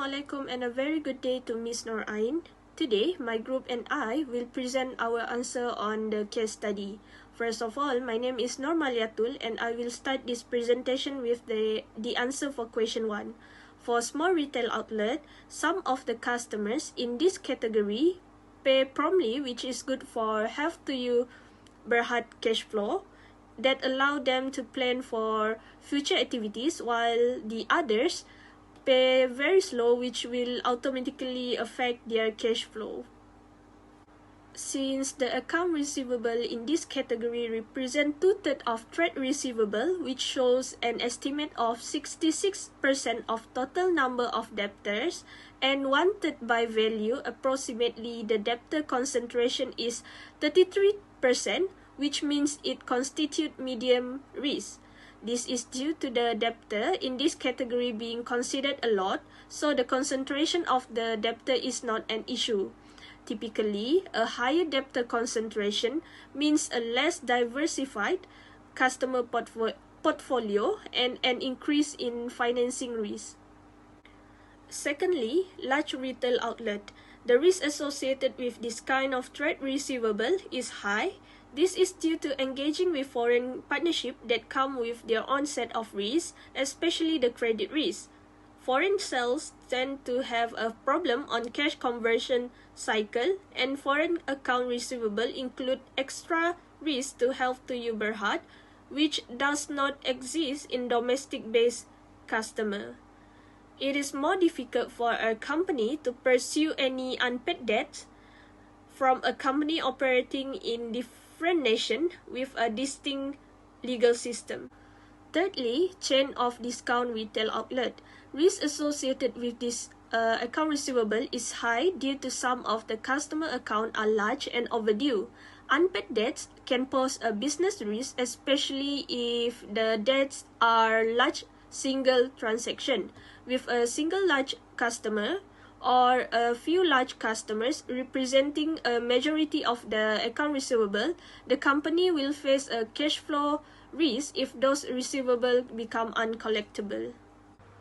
Assalamualaikum and a very good day to Miss Nur Ain. Today, my group and I will present our answer on the case study. First of all, my name is Nur Maliatul and I will start this presentation with the answer for question 1. For small retail outlet, some of the customers in this category pay promptly, which is good for health to you berhad cash flow that allow them to plan for future activities, while the others pay very slow, which will automatically affect their cash flow. Since the account receivable in this category represent 2/3 of trade receivable, which shows an estimate of 66% of total number of debtors, and 1/3 by value, approximately the debtor concentration is 33%, which means it constitutes medium risk. This is due to the debtor in this category being considered a lot, so the concentration of the debtor is not an issue. Typically, a higher debtor concentration means a less diversified customer portfolio and an increase in financing risk. Secondly, large retail outlet. The risk associated with this kind of trade receivable is high. This is due to engaging with foreign partnerships that come with their own set of risks, especially the credit risk. Foreign sales tend to have a problem on cash conversion cycle, and foreign account receivable include extra risk to health to you berhad, which does not exist in domestic-based customer. It is more difficult for a company to pursue any unpaid debt from a company operating in different nation with a distinct legal system. Thirdly, chain of discount retail outlet. Risk associated with this account receivable is high due to some of the customer accounts are large and overdue. Unpaid debts can pose a business risk, especially if the debts are large single transaction. With a single large customer or a few large customers representing a majority of the account receivable, the company will face a cash flow risk if those receivables become uncollectible.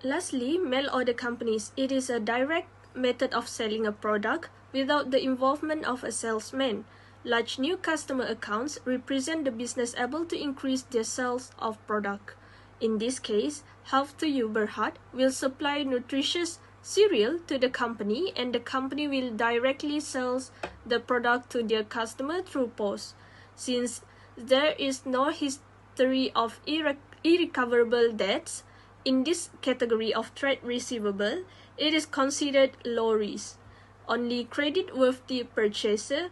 Lastly, mail order companies. It is a direct method of selling a product without the involvement of a salesman. Large new customer accounts represent the business able to increase their sales of product. In this case, Health to You Berhad will supply nutritious cereal to the company, and the company will directly sell the product to their customer through post. Since there is no history of irrecoverable debts in this category of trade receivable, it is considered low risk. Only credit-worthy purchasers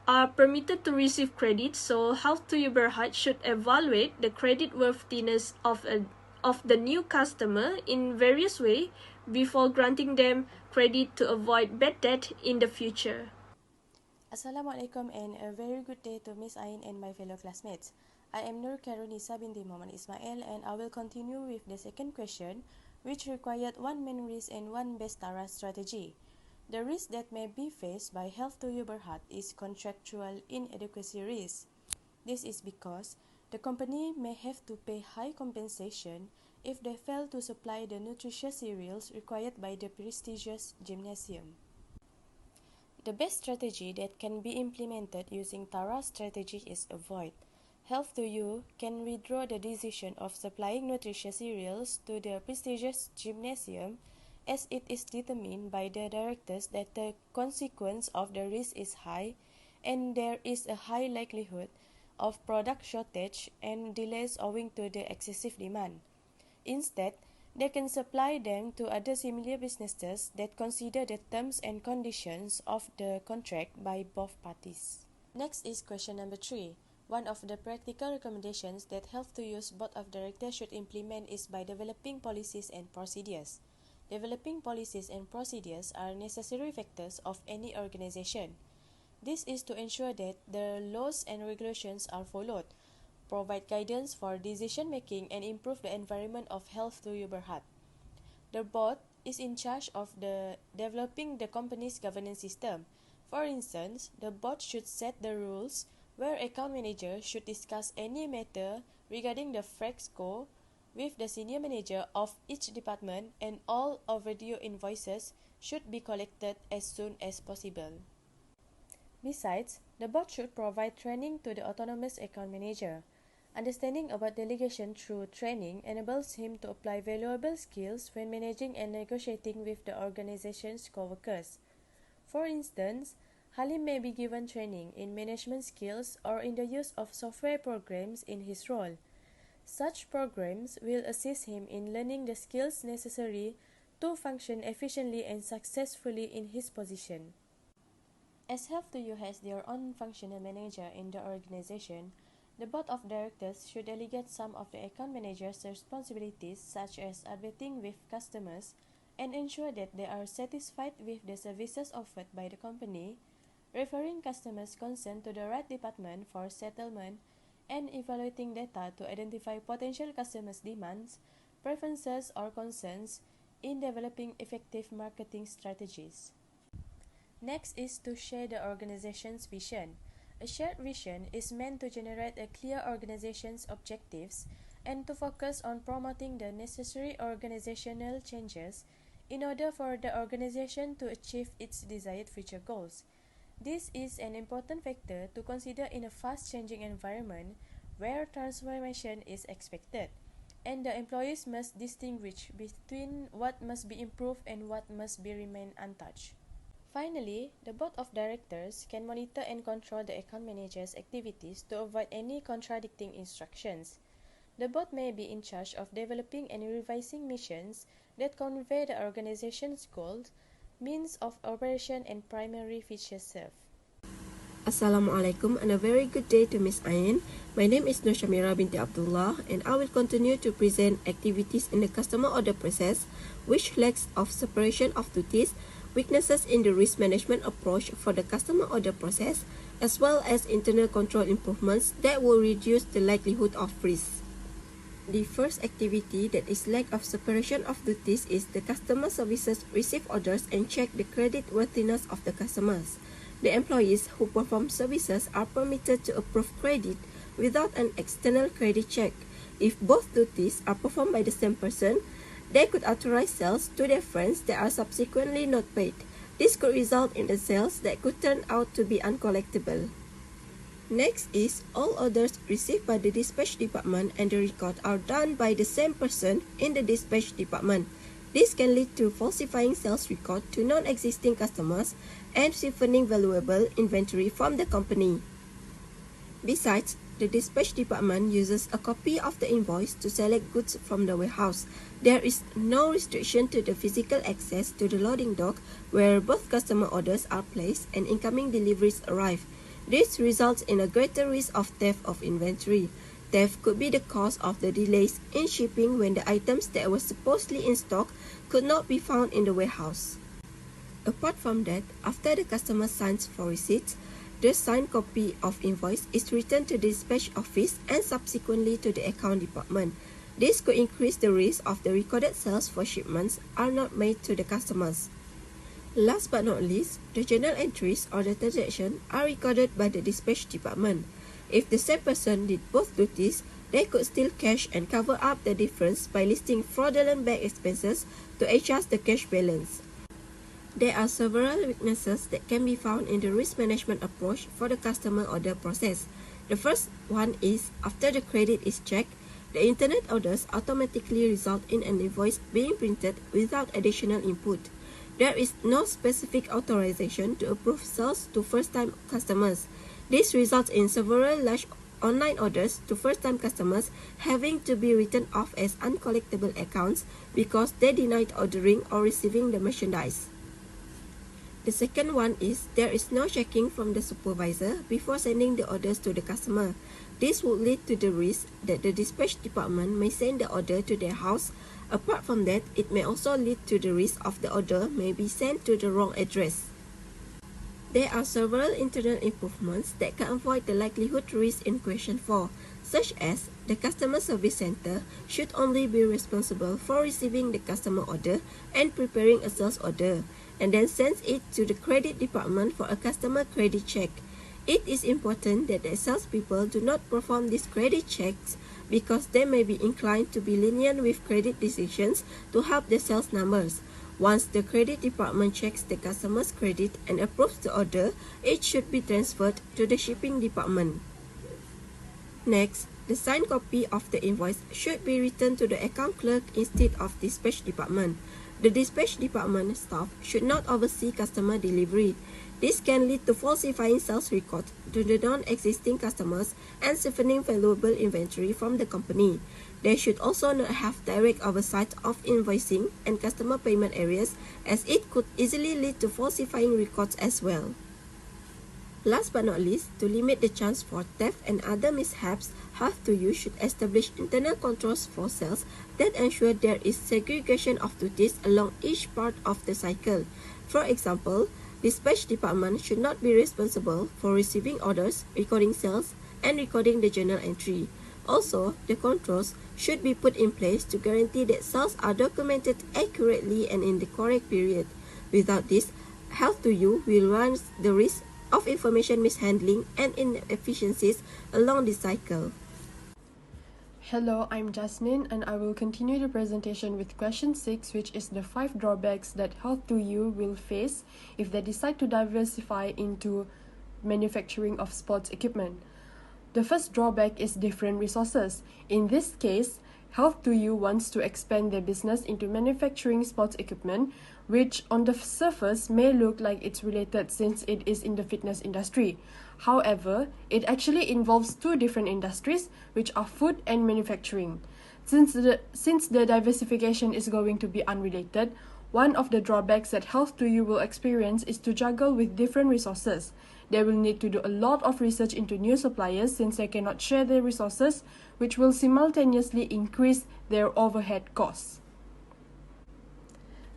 are permitted to receive credit, so Health to You Berhad should evaluate the creditworthiness of the new customer in various ways before granting them credit to avoid bad debt in the future. Assalamualaikum and a very good day to Miss Ain and my fellow classmates. I am Nur Karunisa binti Muhammad Ismail, and I will continue with the second question, which required one main risk and one best TARA strategy. The risk that may be faced by Health to You Berhad is contractual inadequacy risk. This is because the company may have to pay high compensation if they fail to supply the nutritious cereals required by the prestigious gymnasium. The best strategy that can be implemented using TARA strategy is avoid. Health to You can withdraw the decision of supplying nutritious cereals to the prestigious gymnasium, as it is determined by the directors that the consequence of the risk is high and there is a high likelihood of product shortage and delays owing to the excessive demand. Instead, they can supply them to other similar businesses that consider the terms and conditions of the contract by both parties. Next is question number 3. One of the practical recommendations that Health to You's Board of Directors should implement is by developing policies and procedures. Developing policies and procedures are necessary factors of any organization. This is to ensure that the laws and regulations are followed, provide guidance for decision-making, and improve the environment of Health to You Berhad. The board is in charge of developing the company's governance system. For instance, the board should set the rules where account manager should discuss any matter regarding the FREXCO with the senior manager of each department, and all overdue invoices should be collected as soon as possible. Besides, the board should provide training to the autonomous account manager. Understanding about delegation through training enables him to apply valuable skills when managing and negotiating with the organization's co-workers. For instance, Halim may be given training in management skills or in the use of software programs in his role. Such programs will assist him in learning the skills necessary to function efficiently and successfully in his position. As Health2You has their own functional manager in the organization, the board of directors should delegate some of the account manager's responsibilities, such as advertising with customers, and ensure that they are satisfied with the services offered by the company, referring customers' concern to the right department for settlement, and evaluating data to identify potential customers' demands, preferences, or concerns in developing effective marketing strategies. Next is to share the organization's vision. A shared vision is meant to generate a clear organization's objectives and to focus on promoting the necessary organizational changes in order for the organization to achieve its desired future goals. This is an important factor to consider in a fast-changing environment where transformation is expected, and the employees must distinguish between what must be improved and what must be remain untouched. Finally, the board of directors can monitor and control the account manager's activities to avoid any contradicting instructions. The board may be in charge of developing and revising missions that convey the organization's goals, means of operation, and primary features served. Assalamualaikum and a very good day to Ms. Ain. My name is Nur Shamira binti Abdullah and I will continue to present activities in the customer order process which lacks of separation of duties, weaknesses in the risk management approach for the customer order process, as well as internal control improvements that will reduce the likelihood of risk. The first activity that is lack of separation of duties is the customer services receive orders and check the credit worthiness of the customers. The employees who perform services are permitted to approve credit without an external credit check. If both duties are performed by the same person, they could authorize sales to their friends that are subsequently not paid. This could result in the sales that could turn out to be uncollectible. Next is all orders received by the dispatch department and the record are done by the same person in the dispatch department. This can lead to falsifying sales record to non-existing customers and siphoning valuable inventory from the company. Besides, the dispatch department uses a copy of the invoice to select goods from the warehouse. There is no restriction to the physical access to the loading dock where both customer orders are placed and incoming deliveries arrive. This results in a greater risk of theft of inventory. Theft could be the cause of the delays in shipping when the items that were supposedly in stock could not be found in the warehouse. Apart from that, after the customer signs for receipts, the signed copy of invoice is returned to the dispatch office and subsequently to the account department. This could increase the risk of the recorded sales for shipments are not made to the customers. Last but not least, the journal entries or the transaction are recorded by the dispatch department. If the same person did both duties, they could still cash and cover up the difference by listing fraudulent bank expenses to adjust the cash balance. There are several weaknesses that can be found in the risk management approach for the customer order process. The first one is, after the credit is checked, the internet orders automatically result in an invoice being printed without additional input. There is no specific authorization to approve sales to first-time customers. This results in several large online orders to first-time customers having to be written off as uncollectible accounts because they denied ordering or receiving the merchandise. The second one is there is no checking from the supervisor before sending the orders to the customer. This would lead to the risk that the dispatch department may send the order to their house. Apart from that, it may also lead to the risk of the order may be sent to the wrong address. There are several internal improvements that can avoid the likelihood risk in question 4, such as the customer service center should only be responsible for receiving the customer order and preparing a sales order, and then sends it to the credit department for a customer credit check. It is important that the salespeople do not perform these credit checks because they may be inclined to be lenient with credit decisions to help the sales numbers. Once the credit department checks the customer's credit and approves the order, it should be transferred to the shipping department. Next, the signed copy of the invoice should be returned to the account clerk instead of dispatch department. The dispatch department staff should not oversee customer delivery. This can lead to falsifying sales records to the non-existing customers and siphoning valuable inventory from the company. They should also not have direct oversight of invoicing and customer payment areas, as it could easily lead to falsifying records as well. Last but not least, to limit the chance for theft and other mishaps, Have2You should establish internal controls for sales that ensure there is segregation of duties along each part of the cycle. For example, dispatch department should not be responsible for receiving orders, recording sales, and recording the journal entry. Also, the controls should be put in place to guarantee that sales are documented accurately and in the correct period. Without this, Have2You will run the risk of information mishandling and inefficiencies along the cycle. Hello, I'm Jasmine, and I will continue the presentation with question 6, which is the 5 drawbacks that Have2You will face if they decide to diversify into manufacturing of sports equipment. The first drawback is different resources. In this case, Have2You wants to expand their business into manufacturing sports equipment, which on the surface may look like it's related since it is in the fitness industry. However, it actually involves two different industries, which are food and manufacturing. Since the diversification is going to be unrelated, one of the drawbacks that Have2You will experience is to juggle with different resources. They will need to do a lot of research into new suppliers since they cannot share their resources, which will simultaneously increase their overhead costs.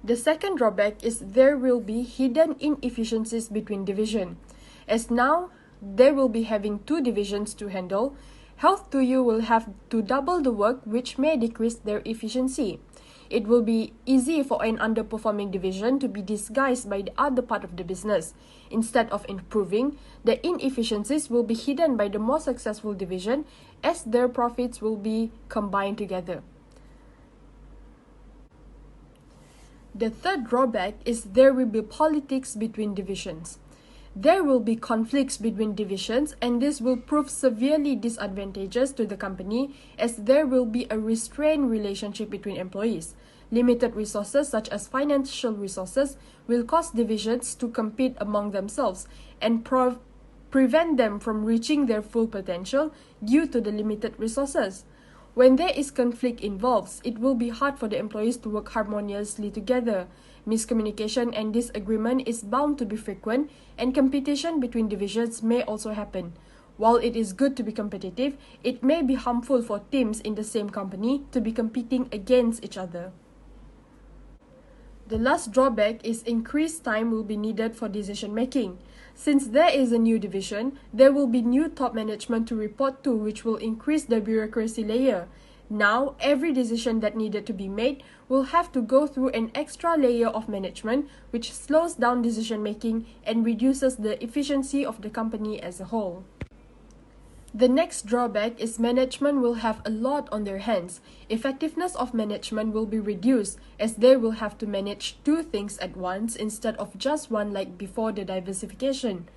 The second drawback is there will be hidden inefficiencies between divisions. As now, they will be having two divisions to handle, Have2You will have to double the work, which may decrease their efficiency. It will be easy for an underperforming division to be disguised by the other part of the business. Instead of improving, the inefficiencies will be hidden by the more successful division as their profits will be combined together. The third drawback is there will be politics between divisions. There will be conflicts between divisions, and this will prove severely disadvantageous to the company as there will be a restrained relationship between employees. Limited resources such as financial resources will cause divisions to compete among themselves and prevent them from reaching their full potential due to the limited resources. When there is conflict involved, it will be hard for the employees to work harmoniously together. Miscommunication and disagreement is bound to be frequent, and competition between divisions may also happen. While it is good to be competitive, it may be harmful for teams in the same company to be competing against each other. The last drawback is increased time will be needed for decision making. Since there is a new division, there will be new top management to report to, which will increase the bureaucracy layer. Now, every decision that needed to be made will have to go through an extra layer of management, which slows down decision making and reduces the efficiency of the company as a whole. The next drawback is management will have a lot on their hands. Effectiveness of management will be reduced as they will have to manage two things at once instead of just one like before the diversification.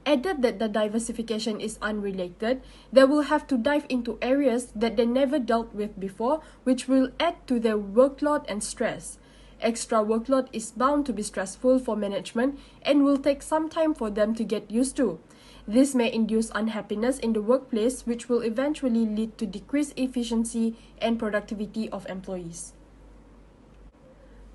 Added that the diversification is unrelated, they will have to dive into areas that they never dealt with before, which will add to their workload and stress. Extra workload is bound to be stressful for management and will take some time for them to get used to. This may induce unhappiness in the workplace, which will eventually lead to decreased efficiency and productivity of employees.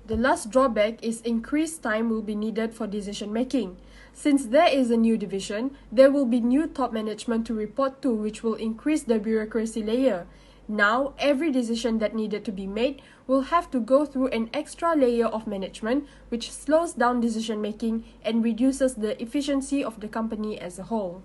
The last drawback is increased time will be needed for decision making. Since there is a new division, there will be new top management to report to, which will increase the bureaucracy layer. Now, every decision that needed to be made will have to go through an extra layer of management, which slows down decision making and reduces the efficiency of the company as a whole.